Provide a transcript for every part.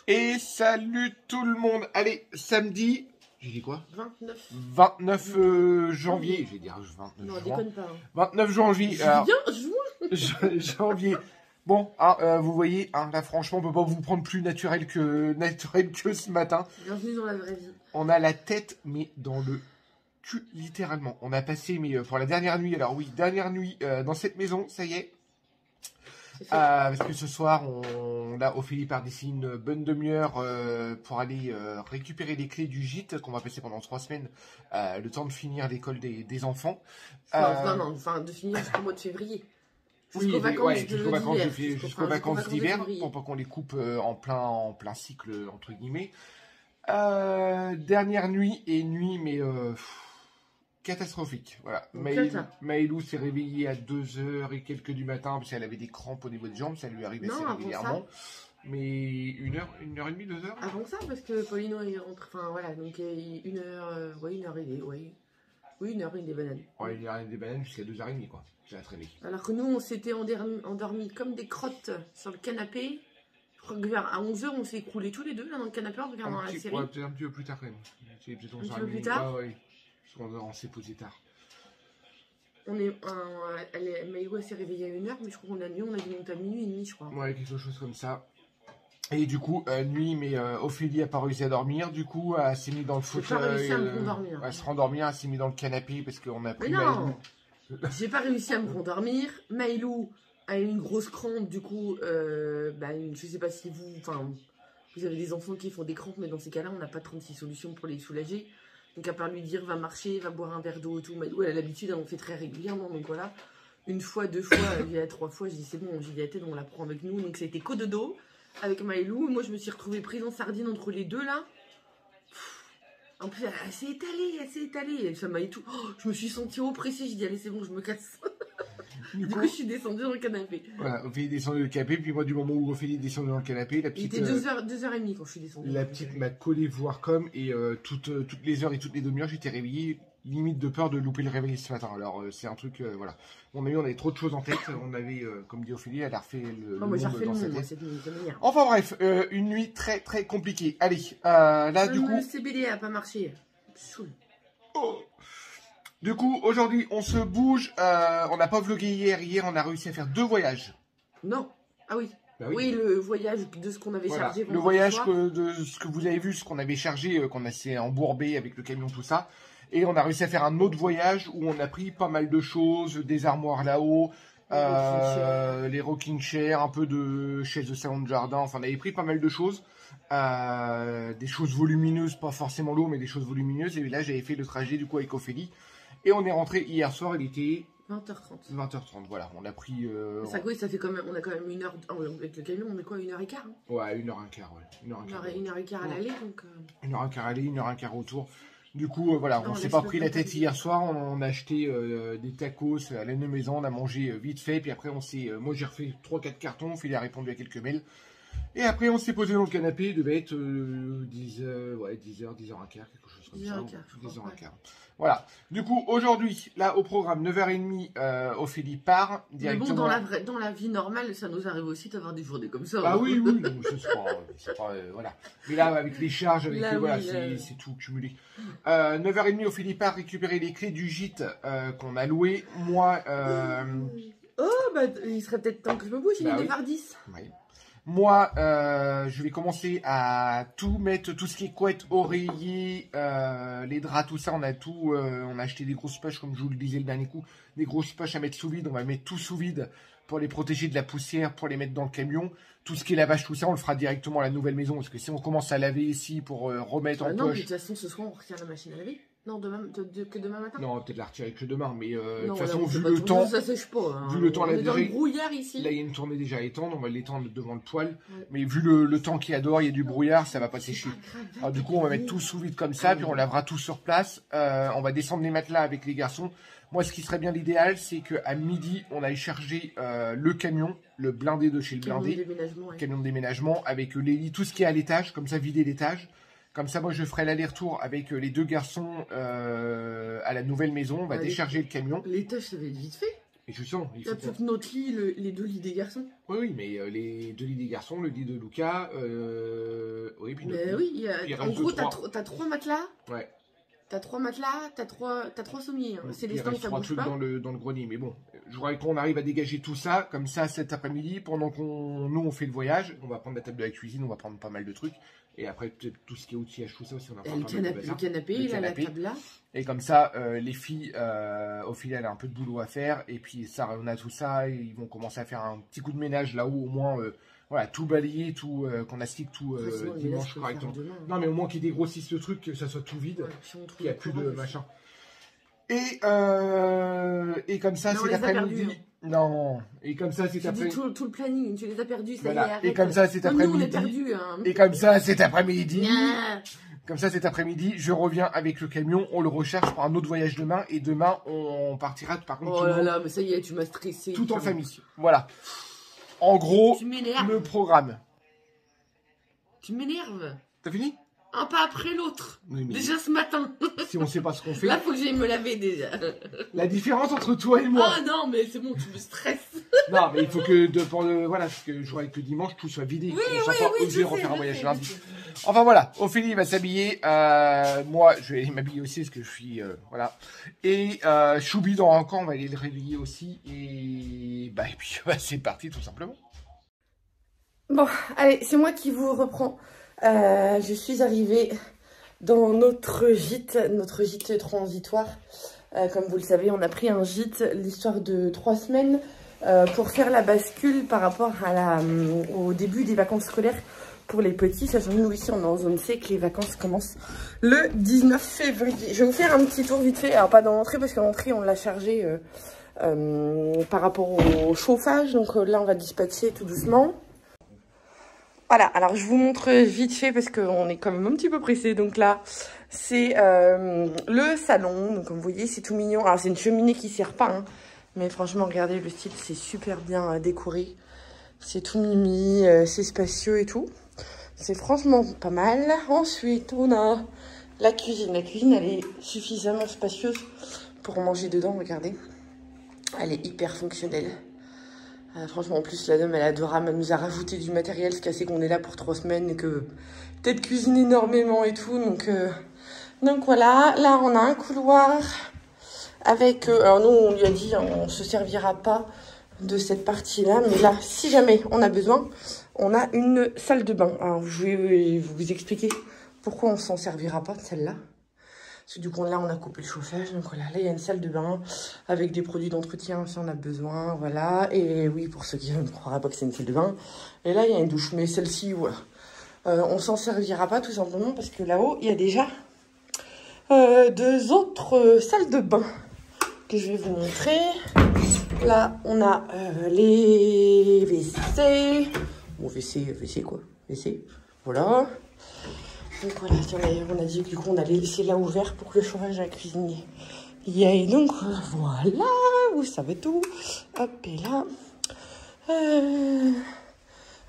Et salut tout le monde. Allez, samedi, j'ai dit quoi? 29. Janvier. J'ai dit 29 Non, juin. déconne pas. Hein. 29 janvier. Janvier. Bon, vous voyez, là franchement, on peut pas vous prendre plus naturel que ce matin. Bienvenue dans la vraie vie. On a la tête, mais dans le cul, littéralement. On a passé, mais pour la dernière nuit, alors oui, dernière nuit dans cette maison, ça y est. Parce que ce soir, là, Ophélie part d'ici une bonne demi-heure pour aller récupérer les clés du gîte qu'on va passer pendant 3 semaines, le temps de finir l'école des enfants. Enfin, de finir jusqu'au mois de février. Jusqu'aux vacances d'hiver, pour pas qu'on les coupe en plein cycle, entre guillemets. Dernière nuit, mais catastrophique. Voilà. Maëlou s'est réveillée à 2h et quelques du matin parce qu'elle avait des crampes au niveau des jambes, ça lui arrivait assez régulièrement. Mais 1h30, 2h. Avant ça, parce que Paulino est rentré. Enfin voilà, donc 1h, ouais, 1h et des. Ouais. Oui, 1h et des bananes. Ouais, il y a des bananes jusqu'à 2h30, quoi. J'ai traîné. Alors que nous, on s'était endormis comme des crottes sur le canapé. Je crois que vers 11h, on s'est écroulés tous les deux là dans le canapé en regardant la série. Ouais, peut-être un petit peu plus tard quand même. Un petit peu plus tard. Ouais. On s'est posé tard. Maëlou s'est réveillée à 1h, mais je crois qu'on a dû monter à minuit et demi, je crois. Ouais, quelque chose comme ça. Et du coup, nuit, mais Ophélie n'a pas réussi à dormir. Du coup, elle s'est mise dans le fauteuil. J'ai pas réussi à me rendormir. Elle se rendormir, elle s'est mise dans le canapé parce qu'on a pris. Mais non, j'ai pas réussi à me rendormir. Maëlou a eu une grosse crampe, du coup, je sais pas si vous avez des enfants qui font des crampes, mais dans ces cas-là, on n'a pas 36 solutions pour les soulager. Donc à part lui dire va marcher, va boire un verre d'eau et tout, Maëlou elle a l'habitude, elle en fait très régulièrement, donc voilà. 1 fois, 2 fois, 3 fois, j'ai dit c'est bon, Juliette, on la prend avec nous, donc ça a été qu'au dodo avec Maëlou. Moi je me suis retrouvée prise en sardine entre les deux là. En plus elle s'est étalée, et ça m'a et tout. Oh, je me suis sentie oppressée, j'ai dit allez c'est bon, je me casse. Du coup, je suis descendue dans le canapé. Voilà, Ophélie est descendue dans le canapé, puis moi, du moment où Ophélie est descendue dans le canapé, la petite. Il était 2h30 quand je suis descendue. La petite m'a collé voir comme, et toutes les heures et toutes les demi-heures, j'étais réveillé, limite de peur de louper le réveil ce matin. Alors, c'est un truc, voilà. On avait trop de choses en tête. On avait, comme dit Ophélie, elle a refait le. Moi, j'ai refait le monde, cette nuit. Enfin, bref, une nuit très, très compliquée. Allez, là, du coup. Le CBD a pas marché. Oh. Du coup, aujourd'hui, on se bouge. On n'a pas vlogué hier. Hier, on a réussi à faire 2 voyages. Non. Ah oui. Bah oui, le voyage de ce qu'on avait chargé. Le voyage de ce que vous avez vu, ce qu'on avait chargé, qu'on a s'est embourbé avec le camion, tout ça. Et on a réussi à faire un autre voyage où on a pris pas mal de choses, des armoires là-haut, les rocking chairs, un peu de chaises de salon de jardin. Enfin, on avait pris pas mal de choses. Des choses volumineuses, pas forcément lourdes, mais des choses volumineuses. Et là, j'avais fait le trajet du coup avec Ophélie. Et on est rentré hier soir, il était 20h30. 20h30, voilà. On a pris. Ça fait quand même, on a quand même 1 heure. Avec le camion, on met quoi, 1h15 hein. Ouais, 1h15, ouais. 1h15 à l'aller, donc. 1h15 à l'aller, 1h15 retour. Du coup, voilà, on s'est pas pris la tête hier soir. On a acheté des tacos à la maison, on a mangé vite fait. Puis après, moi j'ai refait 3-4 cartons, Ophélie a répondu à quelques mails. Et après, on s'est posé dans le canapé, il devait être 10h, 10h15, quelque chose comme ça. 10h15. Voilà. Du coup, aujourd'hui, là, au programme, 9h30, Ophélie part directement. Mais bon, dans la vie normale, ça nous arrive aussi d'avoir des journées comme ça. Ah oui, donc c'est pas, voilà. Mais là, avec les charges, c'est tout cumulé. 9h30, Ophélie part récupérer les clés du gîte qu'on a loué. Moi, il serait peut-être temps que je me bouge, il est 9h10. Oui. Moi, je vais commencer à tout mettre, tout ce qui est couette, oreiller, les draps, tout ça, on a tout, on a acheté des grosses poches, comme je vous le disais le dernier coup, des grosses poches à mettre sous vide, on va mettre tout sous vide pour les protéger de la poussière, pour les mettre dans le camion. Tout ce qui est lavage, tout ça, on le fera directement à la nouvelle maison, parce que si on commence à laver ici pour remettre en poche... Non, mais de toute façon, ce soir, on retire la machine à laver. Non, que demain matin. Non, on va peut-être la retirer que demain, mais de toute façon, vu le temps... Ça sèche pas. Hein. Vu le temps, on est dans le brouillard ici. Là, il y a une tournée déjà à étendre, on va l'étendre devant le poêle. Ouais. Mais vu le temps qu'il y a dehors, il y a du brouillard, ça va pas sécher. Alors du coup, on va mettre tout sous vide comme ça, puis on lavera tout sur place. On va descendre les matelas avec les garçons. Moi, ce qui serait bien l'idéal, c'est qu'à midi, on aille charger le camion, le blindé de chez le blindé. Camion de déménagement, avec les lits, tout ce qui est à l'étage, comme ça, vider l'étage. Comme ça, moi, je ferai l'aller-retour avec les 2 garçons à la nouvelle maison. On va décharger le camion. L'étage, ça va être vite fait. Et justement, il faut plus que notre lit, les 2 lits des garçons. Oui, oui, mais les 2 lits des garçons, le lit de Lucas, oui, puis mais oui, en gros, t'as 3 matelas. Ouais. T'as 3 matelas, t'as 3 sommiers. Hein. C'est les stands, ça bouge pas. Dans le grenier, mais bon, je voudrais qu'on arrive à dégager tout ça, comme ça, cet après-midi, pendant nous, on fait le voyage, on va prendre la table de la cuisine, on va prendre pas mal de trucs, et après, peut-être tout ce qui est outillage, tout ça aussi, on va prendre pas mal de le canapé, la table là. Et comme ça, les filles, au final, elles ont un peu de boulot à faire, et puis ça, on a tout ça, et ils vont commencer à faire un petit coup de ménage là-haut, au moins... voilà, tout balayer, tout qu'on astique tout dimanche correctement. Non, mais au moins qu'ils dégrossissent le truc, que ça soit tout vide, qu'il n'y a plus de machin. Et comme ça, c'est l'après-midi. Non, et comme ça, c'est après-midi. Tout le planning, tu les as perdus, ça voilà. y est, arrête. Et comme ça, c'est après-midi. Et comme ça, cet après-midi. Comme ça, cet après-midi, je reviens avec le camion, on le recherche pour un autre voyage demain, et demain, on partira par contre. Oh là là, mais ça y est, tu m'as stressé. Tout en famille. Voilà. En gros, le programme. Tu m'énerves. T'as fini? Un pas après l'autre. Oui, déjà ce matin. Si on sait pas ce qu'on fait. Là, faut que j'aille me laver déjà. La différence entre toi et moi. Ah non, mais c'est bon, tu me stresses. Non, mais il faut que voilà, parce que je voudrais que dimanche tout soit vidé. Oui, on soit pas obligé de refaire un voyage lundi. Enfin voilà, Ophélie va s'habiller. Moi, je vais m'habiller aussi parce que je suis voilà. Et Choubi dans un camp, on va aller le réveiller aussi. Et puis c'est parti tout simplement. Bon, allez, c'est moi qui vous reprends. Je suis arrivée dans notre gîte transitoire. Comme vous le savez, on a pris un gîte, l'histoire de 3 semaines, pour faire la bascule par rapport à au début des vacances scolaires pour les petits. Sachant que nous, ici, on est en zone C, que les vacances commencent le 19 février. Je vais vous faire un petit tour vite fait. Alors, pas dans l'entrée, parce que l'entrée, on l'a chargée par rapport au chauffage. Donc là, on va dispatcher tout doucement. Voilà, alors je vous montre vite fait parce qu'on est quand même un petit peu pressé. Donc là, c'est le salon. Donc comme vous voyez, c'est tout mignon. Alors c'est une cheminée qui ne sert pas, hein, mais franchement, regardez le style, c'est super bien décoré. C'est tout mimi, c'est spacieux et tout. C'est franchement pas mal. Ensuite, on a la cuisine. La cuisine, elle est suffisamment spacieuse pour manger dedans, regardez. Elle est hyper fonctionnelle. Franchement, en plus, la dame, elle est adorable. Elle nous a rajouté du matériel, ce qui fait qu'on est là pour 3 semaines et que peut-être cuisine énormément et tout. Donc voilà, là, on a un couloir avec... alors nous, on lui a dit, on ne se servira pas de cette partie-là. Mais là, si jamais on a besoin, on a une salle de bain. Alors, je vais vous expliquer pourquoi on ne s'en servira pas de celle-là. Parce que du coup, là, on a coupé le chauffage. Donc voilà, là, il y a une salle de bain avec des produits d'entretien si on a besoin. Voilà. Et oui, pour ceux qui ne croiraient pas que c'est une salle de bain. Et là, il y a une douche. Mais celle-ci, voilà. On s'en servira pas tout simplement parce que là-haut, il y a déjà 2 autres salles de bain que je vais vous montrer. Là, on a les WC. Bon, WC quoi. WC. Voilà. Donc voilà, on a dit que du coup on allait laisser là ouvert pour que le chauffage à la cuisine y aille. Donc voilà, vous savez tout. Hop, et là.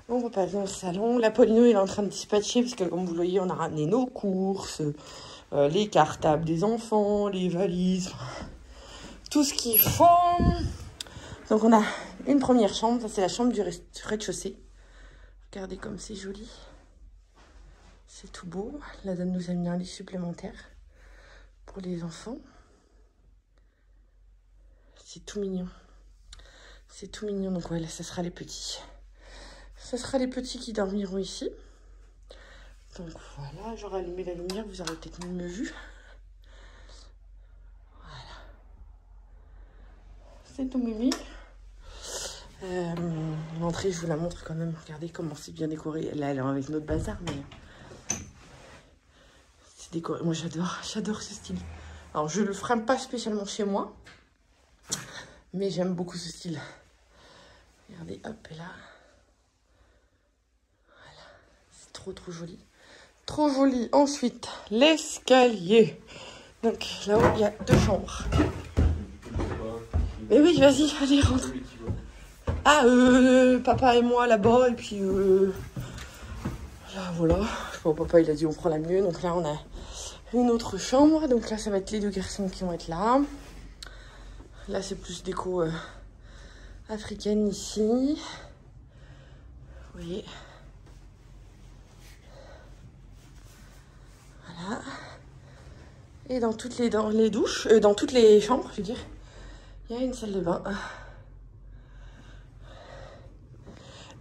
On va passer dans le salon. La Paulino, il est en train de dispatcher parce que comme vous le voyez, on a ramené nos courses, les cartables des enfants, les valises, tout ce qu'il faut. Donc on a une première chambre, ça c'est la chambre du rez-de-chaussée. Regardez comme c'est joli. C'est tout beau. La dame nous a mis un lit supplémentaire pour les enfants. C'est tout mignon. C'est tout mignon. Donc voilà, ça sera les petits. Ça sera les petits qui dormiront ici. Donc voilà, j'aurai allumé la lumière. Vous aurez peut-être mieux vu. Voilà. C'est tout mimi. L'entrée, je vous la montre quand même. Regardez comment c'est bien décoré. Là, elle est avec notre bazar, mais... décoré. Moi j'adore ce style. Alors je le ferai pas spécialement chez moi, mais j'aime beaucoup ce style. Regardez, hop, et là, voilà, c'est trop joli, trop joli. Ensuite l'escalier. Donc là-haut il y a 2 chambres. Mais oui, vas-y, allez rentre. Ah papa et moi là-bas et puis là voilà. Bon, papa il a dit on prend la mieux, donc là on a une autre chambre. Donc là ça va être les 2 garçons qui vont être là. Là c'est plus déco africaine ici. Vous voyez. Voilà. Et dans toutes les douches, dans toutes les chambres, je veux dire, il y a une salle de bain.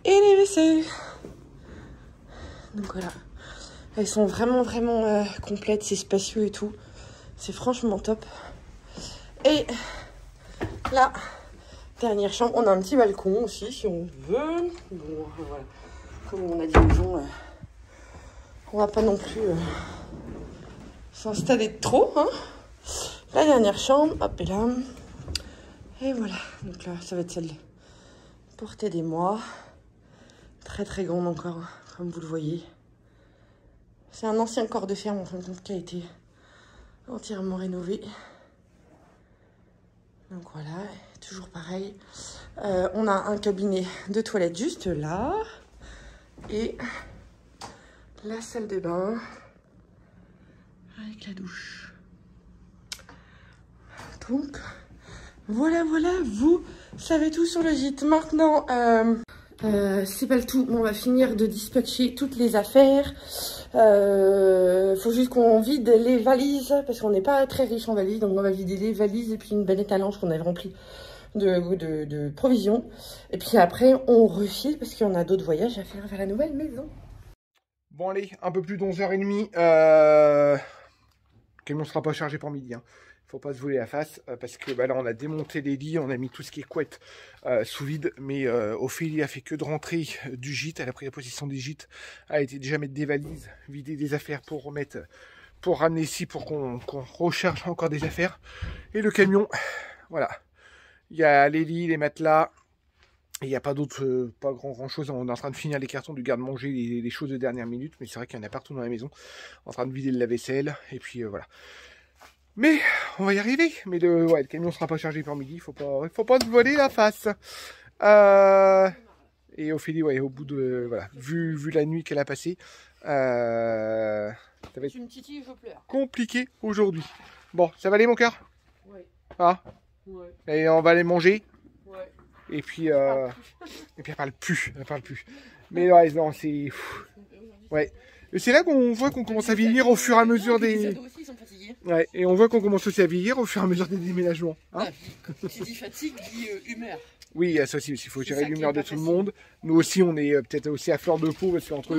Et les WC. Donc voilà. Elles sont vraiment complètes, c'est spacieux et tout. C'est franchement top. Et là, dernière chambre, on a un petit balcon aussi si on veut. Bon, voilà. Comme on a dit aux gens, on va pas non plus s'installer de trop. Hein. La dernière chambre, hop, et là. Et voilà. Donc là, ça va être celle pour t'aider moi. Très grande encore, comme vous le voyez. C'est un ancien corps de ferme en fin de compte qui a été entièrement rénové. Donc voilà, toujours pareil. On a un cabinet de toilette juste là. Et la salle de bain avec la douche. Donc voilà, vous savez tout sur le gîte. Maintenant, c'est pas le tout. On va finir de dispatcher toutes les affaires. Faut juste qu'on vide les valises parce qu'on n'est pas très riche en valises. Donc on va vider les valises et puis une bennette à linge qu'on avait remplie de provisions. Et puis après, on refile parce qu'il y en a d'autres voyages à faire vers la nouvelle maison. Bon allez, un peu plus d'11h30. Le camion ne sera pas chargé pour midi. Hein. Faut pas se voler la face parce que bah, là on a démonté les lits, on a mis tout ce qui est couette sous vide, mais Ophélie a fait que de rentrer du gîte, elle a pris la position des gîtes, elle a été déjà mettre des valises, vider des affaires pour remettre, pour ramener ici pour qu'on recharge encore des affaires. Et le camion, voilà, il y a les lits, les matelas, il n'y a pas d'autre, pas grand chose, on est en train de finir les cartons du garde-manger, les choses de dernière minute, mais c'est vrai qu'il y en a partout dans la maison, en train de vider le lave-vaisselle, et puis voilà. Mais on va y arriver. Mais le camion sera pas chargé pour midi. Faut pas se voiler la face. Et Ophélie, ouais, au bout de voilà, vu la nuit qu'elle a passée, ça va être compliqué aujourd'hui. Bon, ça va aller mon cœur? Ouais. Ah. Ouais. Et on va aller manger. Ouais. Et puis elle parle plus. Mais ouais, non, c'est ouais. C'est là qu'on voit qu'on commence à vieillir au fur et à mesure des... Les ados aussi, ils sont fatigués. Ouais, et on voit qu'on commence aussi à vieillir au fur et à mesure des déménagements. Hein, qui dit fatigue, dit humeur. Oui, ça aussi, il faut gérer l'humeur de tout le monde. Nous aussi, on est peut-être aussi à fleur de peau parce qu'entre entre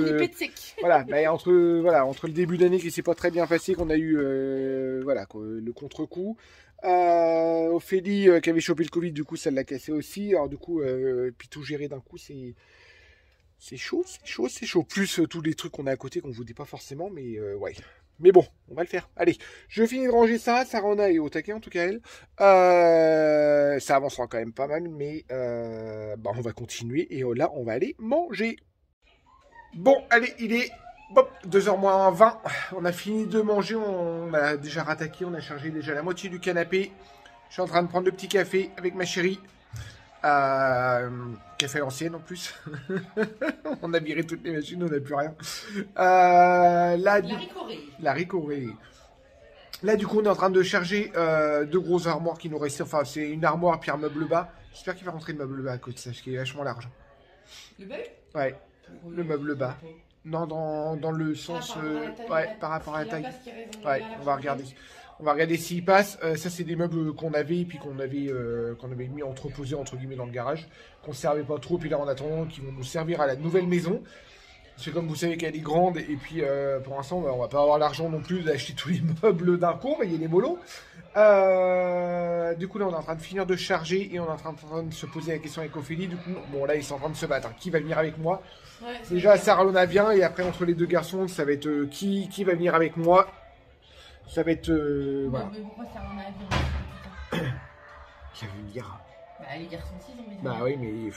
le début d'année qui s'est pas très bien passé, qu'on a eu le contre-coup. Ophélie qui avait chopé le Covid, du coup, ça l'a cassé aussi. Alors du coup, puis tout gérer d'un coup, c'est chaud. Plus tous les trucs qu'on a à côté qu'on vous dit pas forcément, mais ouais. Mais bon, on va le faire. Allez, je finis de ranger ça. Sarona est au taquet, en tout cas, elle. Ça avancera quand même pas mal, mais on va continuer. Et là, on va aller manger. Bon, allez, il est 2h moins 20. On a fini de manger. On a déjà rattaqué. On a chargé déjà la moitié du canapé. Je suis en train de prendre le petit café avec ma chérie. Café à l'ancienne en plus. On a viré toutes les machines, on n'a plus rien. La ricorée. Là du coup on est en train de charger deux grosses armoires qui nous restaient. Enfin c'est une armoire puis un meuble bas. J'espère qu'il va rentrer le meuble bas à côté de ça, parce qu'il est vachement large. Le bas? Ouais, le meuble bas. Non, dans le sens... par rapport à la taille. Ouais, on va regarder. On va regarder s'il passe. Ça, c'est des meubles qu'on avait, puis qu'on avait mis entreposés, entre guillemets, dans le garage, qu'on ne servait pas trop, puis là, en attendant, qui vont nous servir à la nouvelle maison. Parce que comme vous savez qu'elle est grande, et puis pour l'instant, on va pas avoir l'argent non plus d'acheter tous les meubles d'un coup, mais il y a des molos. Du coup, là, on est en train de finir de charger, et on est en train de se poser la question avec Ophélie. Du coup, bon, là, ils sont en train de se battre. Qui va venir avec moi? Déjà, Sarah vient, et après, entre les deux garçons, ça va être qui va venir avec moi. Ça va être... voilà. Mais pourquoi ça en a vu? Qui va venir? Bah les garçons aussi ils ont envie de Bah oui, mais...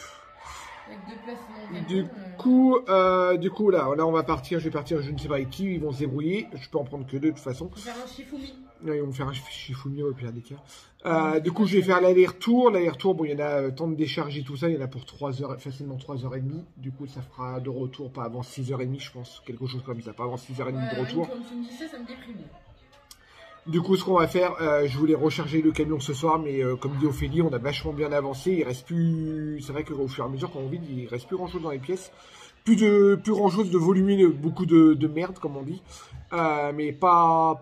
Avec deux places dans le Du coup, là, on va partir. Je vais partir, je ne sais pas avec qui. Ils vont se débrouiller. Je peux en prendre que deux de toute façon. On va faire un Shifumi. Ouais, ils vont me faire un Shifumi au pire des cas. Du coup, je vais faire l'aller-retour. L'aller-retour, bon, il y en a temps de décharger tout ça. Il y en a pour 3 heures, facilement 3h30. Du coup, ça fera de retour pas avant 6h30, je pense. Quelque chose comme ça. Pas avant 6h30 de retour. Comme tu me dis ça me déprime. Du coup, ce qu'on va faire, je voulais recharger le camion ce soir, mais comme dit Ophélie, on a vachement bien avancé. Il reste plus, c'est vrai qu'au fur et à mesure, quand on vide, il reste plus grand chose dans les pièces. Plus grand chose de volumineux, beaucoup de merde, comme on dit. Mais pas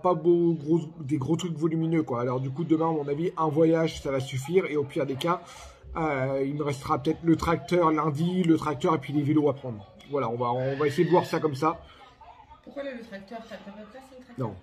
des gros trucs volumineux, quoi. Alors, du coup, demain, à mon avis, un voyage, ça va suffire. Et au pire des cas, il me restera peut-être le tracteur lundi, le tracteur et puis les vélos à prendre. Voilà, on va essayer de voir ça comme ça. Pourquoi le tracteur? T'as pas place le tracteur? Non.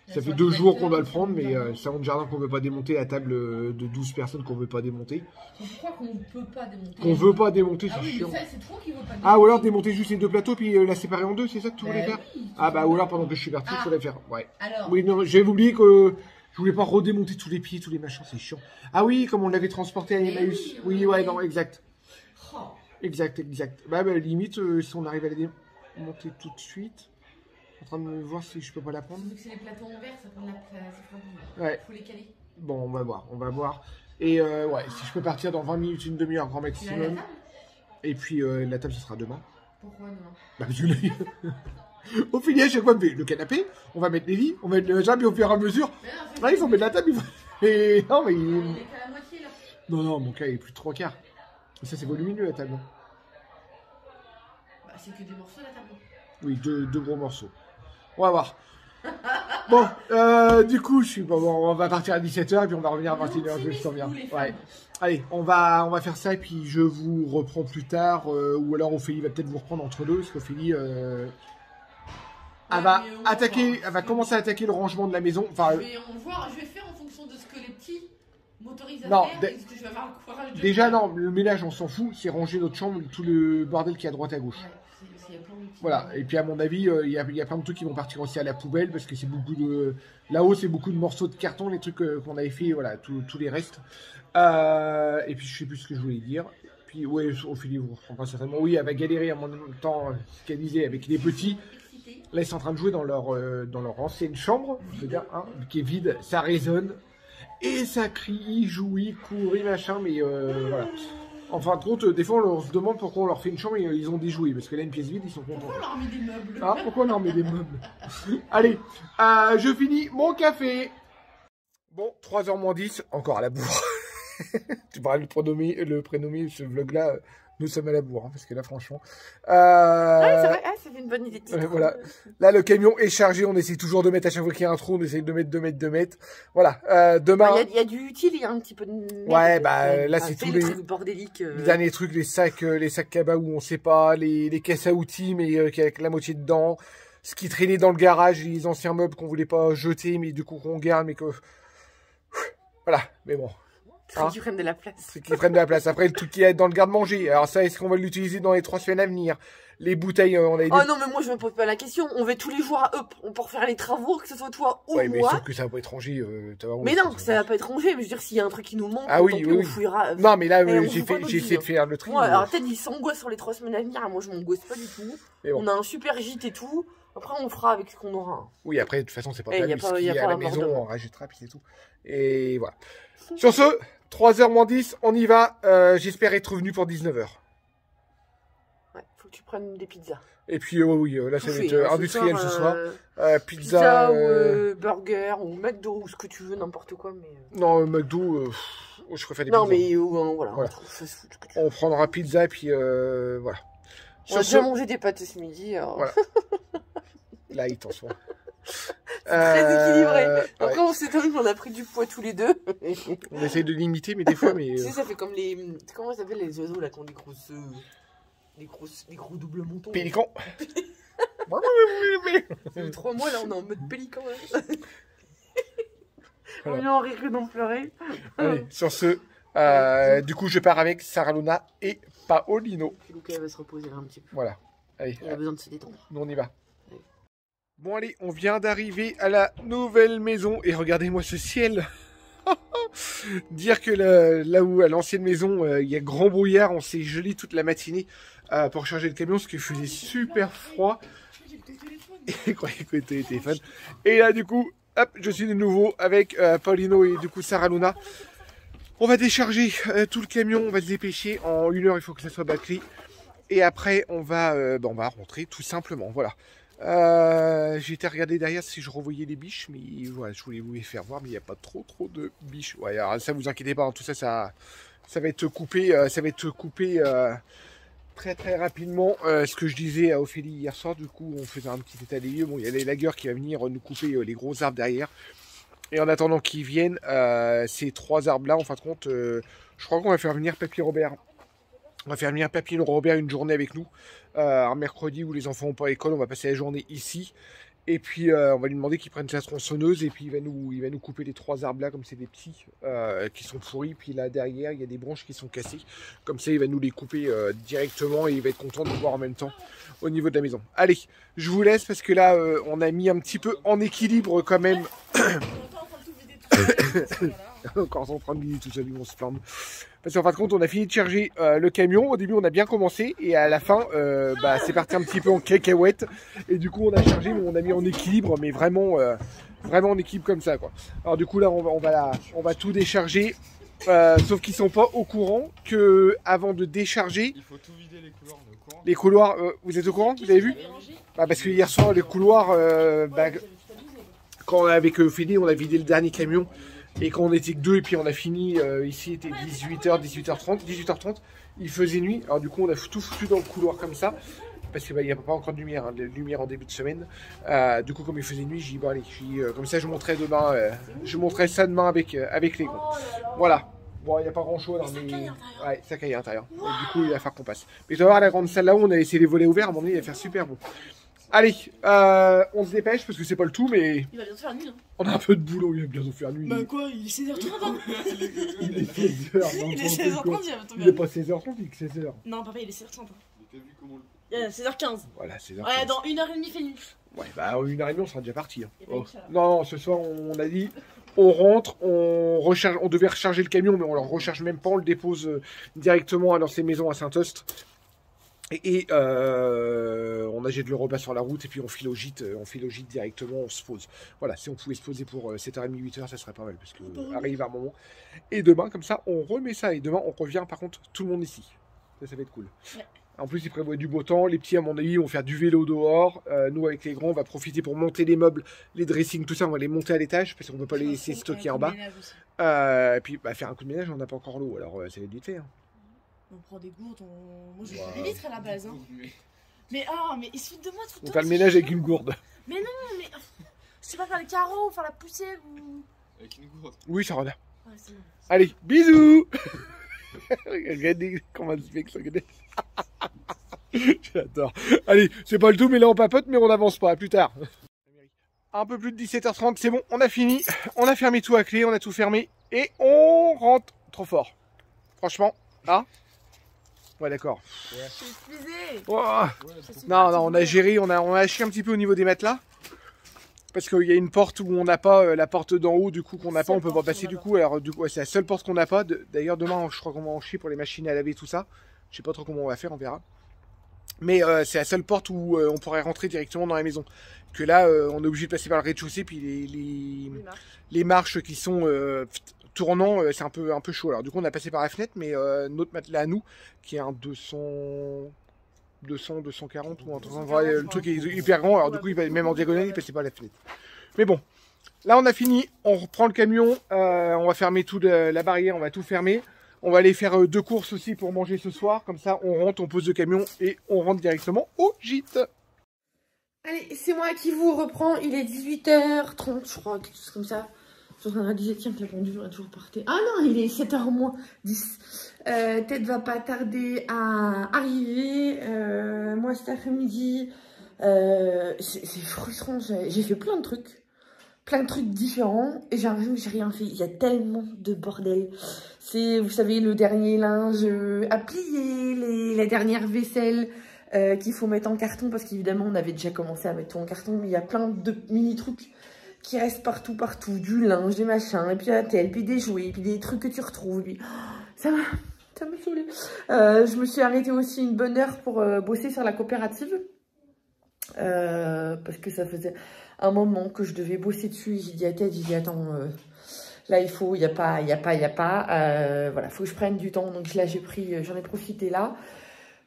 Ça fait 2 jours qu'on doit le prendre, mais salon de jardin qu'on veut pas démonter, la table de 12 personnes qu'on veut pas démonter. Pourquoi qu'on ne peut pas démonter? Qu'on veut pas démonter, c'est chiant. C'est toi qui veux pas démonter. Ah, ou alors démonter juste les 2 plateaux puis la séparer en 2, c'est ça que tu voulais faire? Oui, Ah bah ou alors pendant que je suis parti, il faudrait faire. Ouais. Alors. Oui, non, j'avais oublié que je voulais pas redémonter tous les pieds, tous les machins, c'est chiant. Ah oui, comme on l'avait transporté à Emmaüs. Oui, ouais, non, exact. Oh. Exact. Bah limite, si on arrive à la démonter tout de suite. En train de me voir si je peux pas la prendre. Vu que c'est les plateaux en verre, ça prend de la place. Ouais. Faut les caler. Bon, on va voir. Et ouais, si je peux partir dans 20 minutes, une demi-heure grand maximum. Et puis la table, ce sera demain. Pourquoi demain? Bah parce que là, au final, à chaque fois, on fait le canapé, on va mettre les lits, on va mettre le jambes et au fur et à mesure. Là, il faut mettre la table. Et non, mais il est qu'à la moitié là. Non, mon cas, il est plus de 3 quarts. Et ça, c'est volumineux la table. Bah, c'est que des morceaux la table. Oui, deux gros morceaux. On va voir. Bon, du coup, on va partir à 17h et puis on va revenir à 21h, je sens bien. Ouais. Allez, on va faire ça et puis je vous reprends plus tard. Ou alors Ophélie va peut-être vous reprendre entre deux, parce qu'Ophélie elle va commencer à attaquer le rangement de la maison. Enfin, je vais faire en fonction de ce que les petits m'autorisent à faire et ce que je vais avoir le courage de déjà, non, le ménage, on s'en fout. C'est ranger notre chambre, tout le bordel qui est à droite à gauche. Ouais. Voilà, et puis à mon avis, il y a plein de trucs qui vont partir aussi à la poubelle parce que c'est beaucoup de. Là-haut, c'est beaucoup de morceaux de carton, les trucs qu'on avait fait, voilà, tous les restes. Et puis je sais plus ce que je voulais dire. Puis, ouais, Ophélie, vous reprendra certainement. Oui, elle va galérer en même temps, ce qu'elle disait, avec les petits. Là, ils sont en train de jouer dans leur ancienne chambre, je veux dire, hein, qui est vide, ça résonne. Et ça crie, ils jouent, ils courent, machin, mais voilà. En fin de compte, des fois, on se demande pourquoi on leur fait une chambre et ils ont des jouets. Parce que là, une pièce vide, ils sont contents. Pourquoi on leur met des meubles? Ah, pourquoi on leur met des meubles? Allez, je finis mon café. Bon, 3h moins 10, encore à la bourre. Tu pourras le prénommer ce vlog-là. Nous sommes à la bourre, hein, parce que là, franchement... Ah, c'est vrai, ça fait une bonne idée. Voilà. Là, le camion est chargé. On essaie toujours de mettre à chaque fois qu'il y a un trou. On essaie de mettre. Voilà. Demain... Il y a du utile, il y a un petit peu de merde. Ouais, bah là, c'est tous les trucs bordéliques. Les derniers trucs, les sacs cabas où on sait pas, les caisses à outils, mais avec la moitié dedans. Ce qui traînait dans le garage, les anciens meubles qu'on voulait pas jeter, mais du coup qu'on garde, mais que... Voilà, mais bon... Trucs qui prennent de la place. Trucs qui prennent de la place. Après, le truc qui est dans le garde-manger. Alors ça, est-ce qu'on va l'utiliser dans les 3 semaines à venir? Les bouteilles, on a Oh non, mais moi, je me pose pas la question. On va tous les jours à Up. On peut refaire les travaux, que ce soit toi ou ouais, mais moi. sauf que ça va pas être rangé. Mais non, ça va pas être rangé. Mais je veux dire, s'il y a un truc qui nous manque, on fouillera. Non, mais là, j'ai essayé de faire le tri. Ouais, alors peut-être il s'angoisse sur les 3 semaines à venir. Moi, je m'angoisse pas du tout. Bon. On a un super gîte et tout. Après, on fera avec ce qu'on aura. Oui, après, de toute façon, c'est pas grave. Ce qui est à la maison, on rajoutera, puis c'est tout. Et voilà. Sur ce, 3h moins 10, on y va. J'espère être revenu pour 19h. Ouais, faut que tu prennes des pizzas. Et puis, oui, là, ça va être industriel ce soir. Pizza ou burger ou McDo ou ce que tu veux, n'importe quoi. Mais... Non, McDo, je préfère des pizzas. Non, mais voilà. On prendra pizza et puis voilà. On a déjà mangé des pâtes ce midi. Alors... Voilà. Là, il t'en soit. Très équilibré. Après, on s'étonne qu'on a pris du poids tous les deux. On essaye de limiter, mais des fois, mais... Tu sais, ça fait comme les... Comment ça s'appelle les oiseaux là qui ont des grosses... des gros doubles mentons. Pélican. 3 mois là, on est en mode pélican. Là. On est en rire que d'en pleurer. Allez, sur ce, du coup, je pars avec Sarah Luna et Paolino. Lucas va se reposer là un petit peu. Voilà. Allez. Il a besoin de se détendre. Nous, on y va. Allez. Bon, allez, on vient d'arriver à la nouvelle maison. Et regardez-moi ce ciel. Dire que là où, à l'ancienne maison, il y a grand brouillard, on s'est gelé toute la matinée pour charger le camion, parce qu'il faisait super froid. Et croyez que c'était le téléphone. Et là, du coup, hop, je suis de nouveau avec Paolino et du coup Sarah Luna. On va décharger tout le camion, on va se dépêcher. En 1 heure, il faut que ça soit bâclé. Et après, on va rentrer tout simplement. Voilà. J'ai été regarder derrière si je revoyais les biches, mais voilà, je voulais vous les faire voir, mais il n'y a pas trop de biches. Ouais, alors ça vous inquiétez pas, tout ça, ça va être coupé, très rapidement. Ce que je disais à Ophélie hier soir, du coup, on faisait un petit état des lieux. Bon, il y a les lagueurs qui va venir nous couper les gros arbres derrière. Et en attendant qu'ils viennent, ces 3 arbres-là, en fin de compte, je crois qu'on va faire venir Papy Robert. On va faire venir Papy Robert une journée avec nous. Un mercredi où les enfants n'ont pas à l'école, on va passer la journée ici. Et puis on va lui demander qu'il prenne sa tronçonneuse et puis il va nous couper les 3 arbres là comme c'est des petits qui sont pourris. Puis là derrière il y a des branches qui sont cassées. Comme ça il va nous les couper directement et il va être content de voir en même temps au niveau de la maison. Allez, je vous laisse parce que là on a mis un petit peu en équilibre quand même. Encore en train de vider tout ça, ils vont se plaindre. Parce qu'en fin de compte, on a fini de charger le camion. Au début, on a bien commencé. Et à la fin, c'est parti un petit peu en cacahuète. Et du coup, on a chargé, mais on a mis en équilibre. Mais vraiment, vraiment en équilibre comme ça, quoi. Alors du coup, là, on va tout décharger. Sauf qu'ils sont pas au courant que avant de décharger... Il faut tout vider les couloirs. Les couloirs, vous êtes au courant? Vous avez vu? Parce que hier soir, les couloirs... quand avec Ophélie, on a vidé le dernier camion. Et quand on était que 2 et puis on a fini, ici il était 18h, 18h30, il faisait nuit. Alors du coup on a tout foutu dans le couloir comme ça. Parce qu'il n'y a pas encore de lumière, de lumière en début de semaine. Du coup comme il faisait nuit, j'ai dit bon allez, comme ça je montrerai demain, je montrerai ça demain avec les gros. Voilà. Bon, il n'y a pas grand chose, hein, mais... Ouais, ça caille à l'intérieur. Du coup il va falloir qu'on passe. Mais tu vas voir la grande salle là où on a laissé les volets ouverts, à un moment donné il va faire super beau. Allez, on se dépêche parce que c'est pas le tout, mais... Il va bientôt faire nuit, hein. On a un peu de boulot, il va bientôt faire nuit. Bah quoi, il est 16h30, hein. Il est 16h. Il est 16h30, il va bientôt faire Il est pas 16h30, il est 16h. Non, papa, il est 16h30. Hein. T'as vu comment 16h15. Voilà, 16h15. Ouais, dans 1h30, il fait nuit. Ouais, bah 1h30, on sera déjà parti. Hein. Oh. Non, ce soir, on a dit, on rentre, on recharge, on devait recharger le camion, mais on le recharge même pas, on le dépose directement à l'ancienne maison à Saint-Euste. Et on achète le repas sur la route et puis on file au gîte directement, on se pose. Voilà, si on pouvait se poser pour 7h30, 8h, ça serait pas mal, parce que arrive un moment. Et demain, comme ça, on remet ça. Et demain, on revient, par contre, tout le monde ici. Ça va être cool. Ouais. En plus, il prévoit du beau temps. Les petits, à mon avis, vont faire du vélo dehors. Nous, avec les grands, on va profiter pour monter les meubles, les dressings, tout ça. On va les monter à l'étage, parce qu'on ne peut pas les laisser stocker en bas. Et puis, faire un coup de ménage, on n'a pas encore l'eau. Alors, ça va être vite fait. Hein. On prend des gourdes, moi je fais des litres à la base. Hein. Mais il suffit de moi tout le temps. On fait le ménage avec une gourde. Mais non, mais je sais pas faire les carreaux, faire la poussière ou. Avec une gourde. Oui, ça revient. Ouais, c'est bon. Allez, bisous. Regardez comment se fait que ça regarde. J'adore. Allez, c'est pas le tout, mais là on papote, mais on n'avance pas. À plus tard. Un peu plus de 17h30, c'est bon, on a fini. On a fermé tout à clé, on a tout fermé. Et on rentre trop fort. Franchement, hein? Ouais, d'accord. Je suis épuisée. Oh. Non, on a géré, on a haché un petit peu au niveau des matelas. Parce qu'il y a une porte où on n'a pas, la porte d'en haut, du coup, qu'on n'a pas, on peut pas passer du coup. Alors, du coup, ouais, c'est la seule porte qu'on n'a pas. D'ailleurs, demain, je crois qu'on va en chier pour les machines à laver, tout ça. Je sais pas trop comment on va faire, on verra. Mais c'est la seule porte où on pourrait rentrer directement dans la maison. Que là, on est obligé de passer par le rez-de-chaussée, puis les marches qui sont tournant, c'est un peu chaud. Alors du coup, on a passé par la fenêtre, mais notre matelas à nous, qui est un 240 ou un 320, le truc est hyper grand. Alors du coup, même en diagonale, il passait pas à la fenêtre. Mais bon, là, on a fini. On reprend le camion. On va fermer toute la barrière. On va tout fermer. On va aller faire 2 courses aussi pour manger ce soir. Comme ça, on rentre, on pose le camion et on rentre directement au gîte. Allez, c'est moi qui vous reprends. Il est 18h30, je crois, quelque chose comme ça. Je suis en train de dire, tiens, que la pendule va toujours partir. Ah non, il est 7h moins 10. Tête va pas tarder à arriver. Moi, cet après-midi, c'est frustrant. J'ai fait plein de trucs différents. Et j'ai l'impression que j'ai rien fait. Il y a tellement de bordel. C'est, vous savez, le dernier linge à plier, la dernière vaisselle qu'il faut mettre en carton. Parce qu'évidemment, on avait déjà commencé à mettre tout en carton. Mais il y a plein de mini-trucs qui restent partout, du linge, des machins, et puis la telle, puis des jouets, puis des trucs que tu retrouves, et puis ça m'a saoulé. Je me suis arrêtée aussi une bonne heure pour bosser sur la coopérative, parce que ça faisait un moment que je devais bosser dessus, j'ai dit attends, là il faut, il y a pas, voilà, faut que je prenne du temps, donc là j'en ai profité là.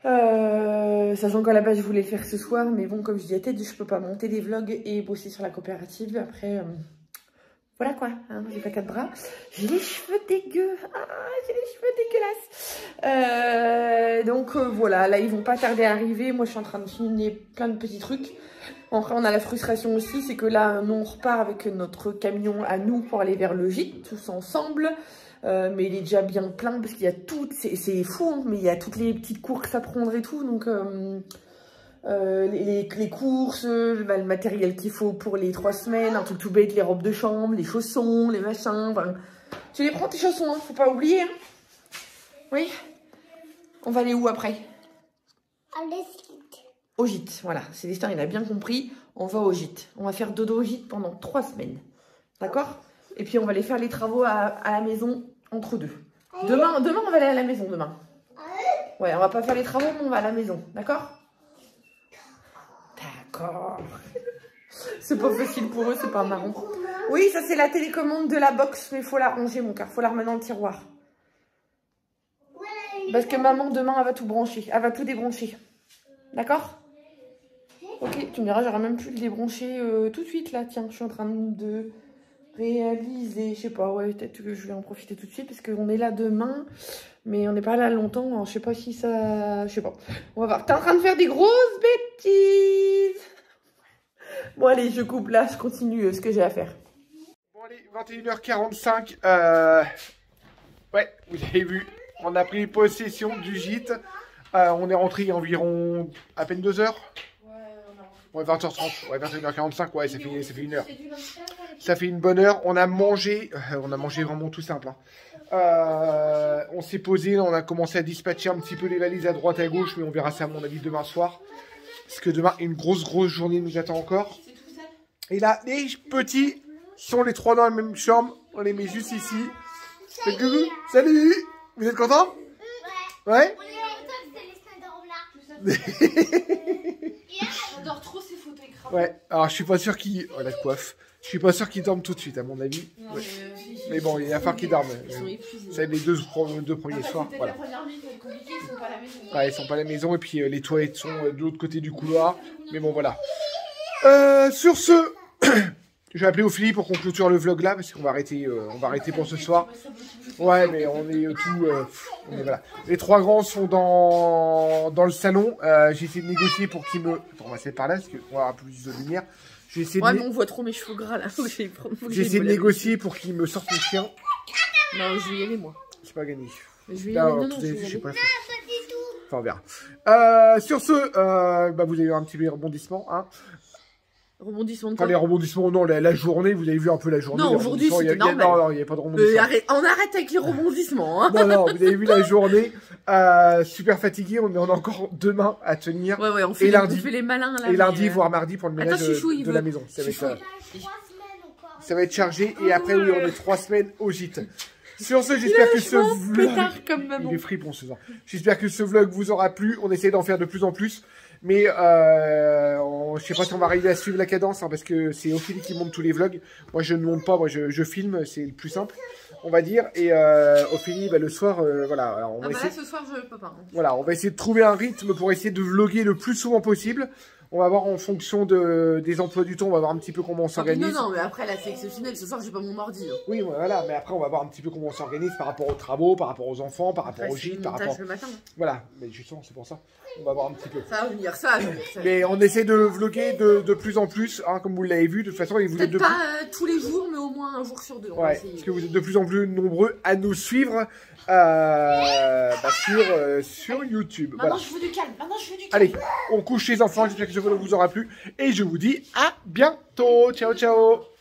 Sachant qu'à la base je voulais le faire ce soir, mais bon, comme je dis à Ted, je peux pas monter des vlogs et bosser sur la coopérative. Après, voilà quoi, hein, j'ai pas 4 bras. J'ai les cheveux dégueux, j'ai les cheveux dégueulasses. Donc voilà, là ils vont pas tarder à arriver. Moi je suis en train de finir plein de petits trucs. Après on a la frustration aussi, c'est que là nous on repart avec notre camion à nous pour aller vers le gîte, tous ensemble. Mais il est déjà bien plein parce qu'il y a tout, c'est fou, hein, mais il y a toutes les petites courses à prendre et tout, donc les courses, le matériel qu'il faut pour les 3 semaines, un truc tout bête, les robes de chambre, les chaussons, les machins, enfin, tu les prends tes chaussons, hein, faut pas oublier, hein. Oui. On va aller où après? Au gîte, voilà, Célestin il a bien compris, on va au gîte, on va faire dodo au gîte pendant 3 semaines, d'accord? Et puis on va aller faire les travaux à la maison entre deux. Demain on va aller à la maison, demain. Ouais, on va pas faire les travaux, mais on va à la maison, d'accord? D'accord. C'est pas facile pour eux, c'est pas marrant. Oui, ça c'est la télécommande de la box, mais faut la ranger mon cœur, faut la remettre dans le tiroir. Parce que maman demain elle va tout brancher, elle va tout débrancher. D'accord? Ok, tu me diras, j'aurais même pu le débrancher tout de suite là, tiens, je suis en train de réaliser, je sais pas, ouais, peut-être que je vais en profiter tout de suite parce qu'on est là demain, mais on n'est pas là longtemps, alors je sais pas si ça, je sais pas, on va voir. T'es en train de faire des grosses bêtises. Bon allez, je coupe là, je continue ce que j'ai à faire. Bon allez, 21h45, ouais, vous avez vu, on a pris possession du gîte, on est rentré il y a environ à peine 2 heures. Ouais, 20h30, ouais, 21h45, ouais, ça fait 1 heure. Ça fait une bonne heure. On a mangé vraiment tout simple. Hein. On s'est posé, on a commencé à dispatcher un petit peu les valises à droite à gauche, mais on verra ça à mon avis demain soir. Parce que demain, une grosse journée nous attend encore. Et là, les petits sont les 3 dans la même chambre. On les met juste ici. Salut. Salut. Vous êtes contents? Ouais. J'adore trop ces photos écran. Ouais, alors je suis pas sûr qu'il... Oh la coiffe. Je suis pas sûr qu'il dorme tout de suite à mon avis. Non, ouais. Mais bon, il va falloir qu'il dorme. Ils sont épuisés. C'est les deux premiers soirs. Voilà. La première nuit, c'est compliqué, ils sont pas à la maison. Ouais, ils sont pas à la maison et puis les toilettes sont de l'autre côté du couloir. Mais bon, voilà. Sur ce, je vais appeler Ophélie pour qu'on clôture le vlog là parce qu'on va arrêter pour ce soir. Ouais, mais on est voilà. Les 3 grands sont dans le salon. J'ai essayé de négocier pour qu'ils me... Attends, on va essayer par là parce qu'on aura plus de lumière. J'ai essayé ouais, mais on voit trop mes cheveux gras là. J'ai essayé de négocier pour qu'ils me sortent les chiens. Non, je vais y aller moi. C'est pas gagné. Je vais y aller. Non, je sais pas. Enfin, on verra. Sur ce, bah, vous avez eu un petit rebondissement. Hein. Rebondissement de quoi? quoi? Les rebondissements, non, la journée, vous avez vu un peu la journée. Non, aujourd'hui, c'était normal. Non, il n'y avait pas de rebondissement. On arrête avec les rebondissements. Hein. Non, vous avez vu la journée. Super fatigué, on a encore demain à tenir. Ouais, on fait les malins là. Et lundi, voire mardi pour le ménage Chouchou, de la maison. Ça va être chargé. Et après, oui, on est 3 semaines au gîte. Sur ce, j'espère que ce vlog... Il est fripon ce soir. J'espère que ce vlog vous aura plu. On essaie d'en faire de plus en plus. Mais je sais pas si on va arriver à suivre la cadence, hein, parce que c'est Ophélie qui monte tous les vlogs. Moi, je ne monte pas, moi, je filme, c'est le plus simple, on va dire. Et Ophélie, bah, le soir, voilà. Alors, on va essayer... là, ce soir, je peux pas. Hein. Voilà, on va essayer de trouver un rythme pour essayer de vlogger le plus souvent possible. On va voir en fonction des emplois du temps, on va voir un petit peu comment on s'organise. Non, mais après là c'est exceptionnel, ce soir j'ai pas mon ordi. Hein. Oui, voilà, mais après on va voir un petit peu comment on s'organise par rapport aux travaux, par rapport aux enfants, par rapport au gîte, par rapport... le matin. Voilà, mais justement c'est pour ça, on va voir un petit peu. Ça va venir, ça. Mais on essaie de vlogger de plus en plus, hein, comme vous l'avez vu, de toute façon, et vous êtes pas tous les jours, mais au moins un jour sur 2. Ouais, parce que vous êtes de plus en plus nombreux à nous suivre sur YouTube. Maintenant, Voilà. je veux du calme. Allez, on couche les enfants, j'espère que ce vlog vous aura plu. Et je vous dis à bientôt. Ciao, ciao.